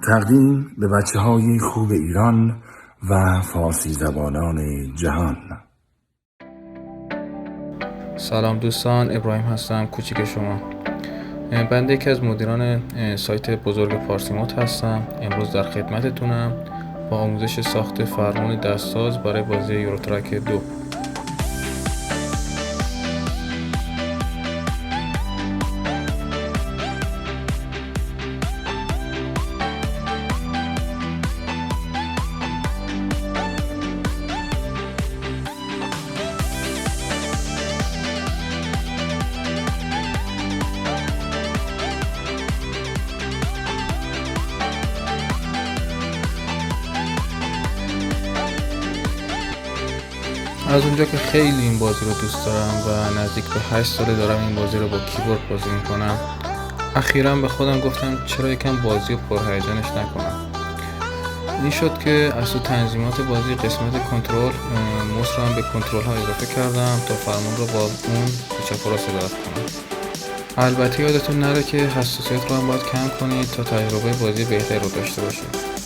تقدیم به بچه‌های خوب ایران و فارسی زبانان جهان. سلام دوستان، ابراهیم هستم، کوچیک شما. بنده یکی از مدیران سایت بزرگ پارسیموت هستم. امروز در خدمتتونم با آموزش ساخت فرمون دستساز برای بازی یوروترک 2. از اونجا که خیلی این بازی رو دوست دارم و نزدیک به 8 ساله دارم این بازی رو با کیبورد بازی میکنم، اخیراً به خودم گفتم چرا یکم بازی رو پرهیجانش نکنم. این شد که از تو تنظیمات بازی قسمت کنترل موس رو هم به کنترل ها اضافه کردم تا فرمان رو با اون به چپ و راست هدایت کنم. البته یادتون نره که حساسیت رو هم باید کم کنید تا تجربه بازی بهتر رو داشته باشید.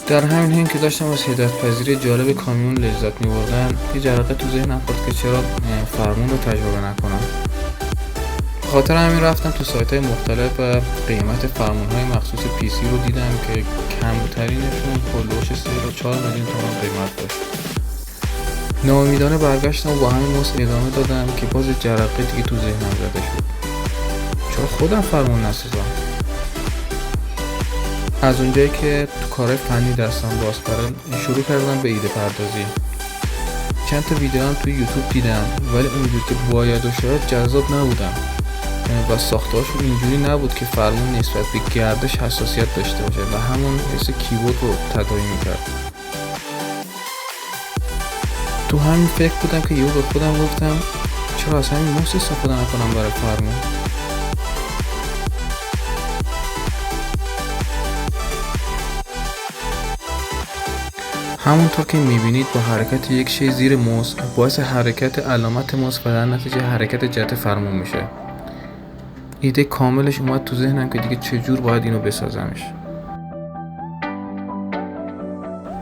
در همین حین که داشتم از هدایت پذیری جالب کامیون لذت می‌بردم، یه جرقه تو ذهنم خورد که چرا فرمون رو تجربه نکنم. خاطر همین رفتم تو سایت‌های مختلف و قیمت فرمون‌های مخصوص PC رو دیدم که کمترینشون هولوش 3.4 میلیون تومان قیمت داشت. ناامیدانه برگشتم و با همین موس ادامه دادم که باز جرقه دیگه تو ذهنم زده شد. چرا خودم فرمون نسازم؟ از اونجایی که تو کارهای فنی دستم باز کرد شروع کردم به ایده پردازی. چند تا ویدیو هم توی یوتیوب دیدم ولی اونجوری که باید و شاید جذاب نبودم و ساخته‌هاشون اینجوری نبود که فرمون نسبت به گردش حساسیت داشته باشه و همون حس کیبورد رو تداعی میکرد. تو همین فکر بودم که یهو به خودم گفتم چرا از همین موس استفاده نکنم برای فرمون. همونطور که میبینید با حرکت یک شی زیر موس باعث حرکت علامت موس و در نتیجه حرکت جهت فرمون میشه. ایده کاملش اومد تو ذهنم که دیگه چجور باید اینو بسازمش.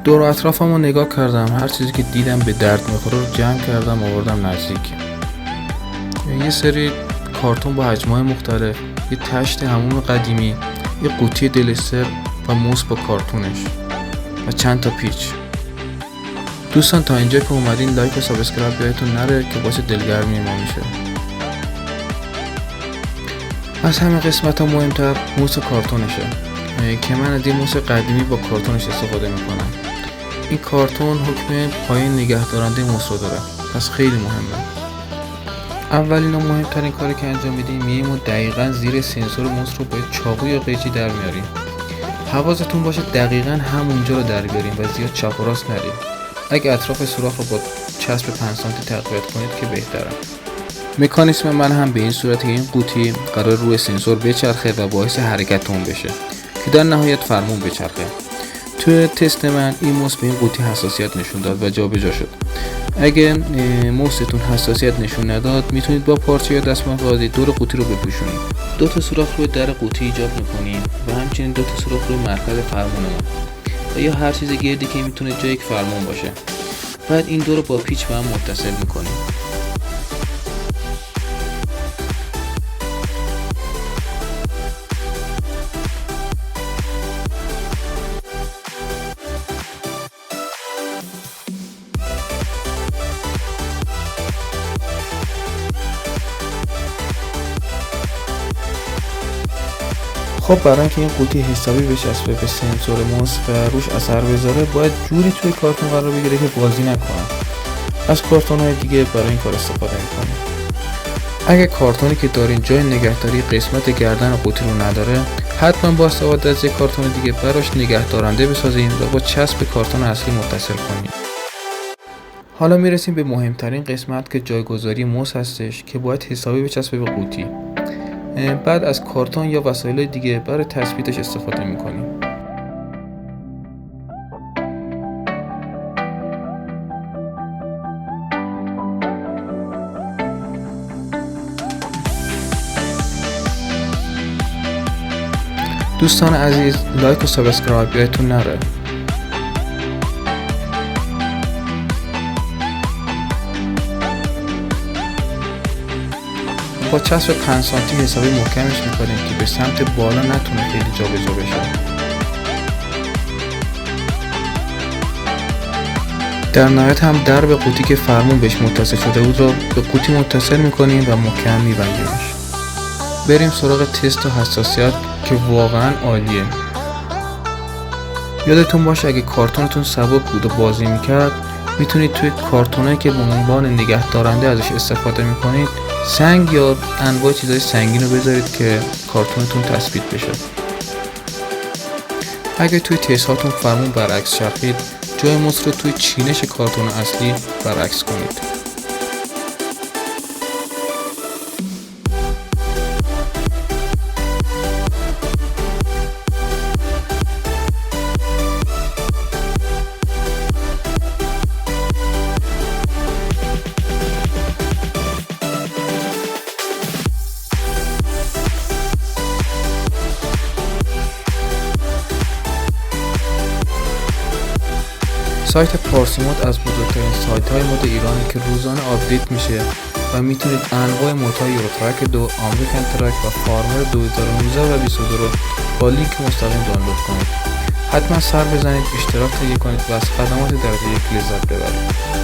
دور و اطرافم رو نگاه کردم، هر چیزی که دیدم به درد میخوره رو جمع کردم آوردم نزدیک. یه سری کارتون با حجم‌های مختلف، یه تشت حموم قدیمی، یه قوطی دلستر و موس با کارتونش و چند تا پیچ. دوستان تا اینجا که اومدین لایک و سابسکرایب یادتون نره که باعث دلگرمی ما میشه. از همه قسمت ها مهمتر موس کارتونشه که من از این موس قدیمی با کارتونش استفاده میکنم. این کارتون حکم پایین نگه دارنده موس رو داره، پس خیلی مهمه. اولین و مهمترین کاری که انجام میدیم میایم و دقیقاً زیر سنسور موس رو با چاقو یا قیچی در میاریم. حواستون باشه دقیقاً همونجا رو در بیاریم و زیاد چپ و راست نریم. اگه اطراف سوراخ رو با چسب 5 سانتی تقویت کنید که بهتره. مکانیسم من هم به این صورت که این قوطی قرار روی سنسور بچرخه و باعث حرکت اون بشه که در نهایت فرمون بچرخه. توی تست من این موس به این قوطی حساسیت نشون داد و جابجا شد. اگه موستون حساسیت نشون نداد میتونید با پارچه یا دستمال بازی دور قوطی رو بپوشونید. 2 تا سوراخ روی در قوطی ایجاد میکنید و همچنین 2 تا سوراخ روی مرکز فرمونمون و یا هر چیز گردی که میتونه جای یک فرمون باشه. بعد این دو رو با پیچ به هم متصل میکنیم. خب برای اینکه این قوطی حسابی بچسبه به سنسور موس و روش اثر بذاره باید جوری توی کارتون قرار بگیره که بازی نکنه. از کارتون‌های دیگه برای این کار استفاده می‌کنیم. اگه کارتونی که دارین جای نگهداری قسمت گردن قوطی رو نداره، حتما با استفاده از یک کارتون دیگه براش نگهدارنده بسازین و با چسب کارتون اصلی متصل کنین. حالا میرسیم به مهمترین قسمت که جایگذاری موس هستش که باید حسابی بچسبه به قوطی. بعد از کارتون یا وسایل دیگه برای تثبیتش استفاده میکنیم. دوستان عزیز، لایک و سابسکرایب یادتون نره. با چسب 5 سانتی حسابی محکمش میکنیم که به سمت بالا نتونه خیلی جابجا بشه. در نهایت هم درب قوطی که فرمون بهش متصل شده بود رو به قوطی متصل میکنیم و محکم میبندیمش. بریم سراغ تست و حساسیت که واقعا عالیه. یادتون باشه اگه کارتونتون سبک بود و بازی میکرد، میتونید توی کارتونایی که به عنوان نگه دارنده ازش استفاده میکنید سنگ یا انواع چیزای سنگین رو بذارید که کارتونتون تثبیت بشه. اگه توی تست هاتون فرمون برعکس چرخید، جای موس رو توی چینش کارتون اصلی برعکس کنید. سایت پارسیمود از بزرگترین سایت‌های مد ایرانه که روزانه آپدیت میشه و میتونید انواع مدهای یوروترک 2، آمریکن ترک و فارمر 2019 و 22 رو با لینک مستقیم دانلود کنید. حتما سر بزنید، اشتراک تهیه کنید و از خدمات درجه 1 لذت ببرید.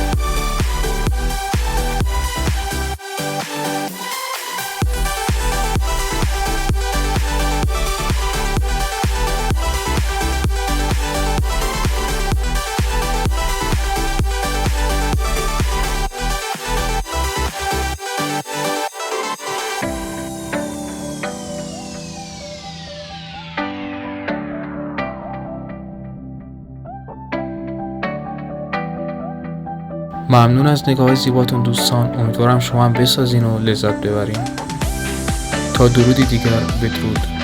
ممنون از نگاه زیباتون دوستان. امیدوارم شما هم بسازین و لذت ببرین. تا درودی دیگر، بدرود.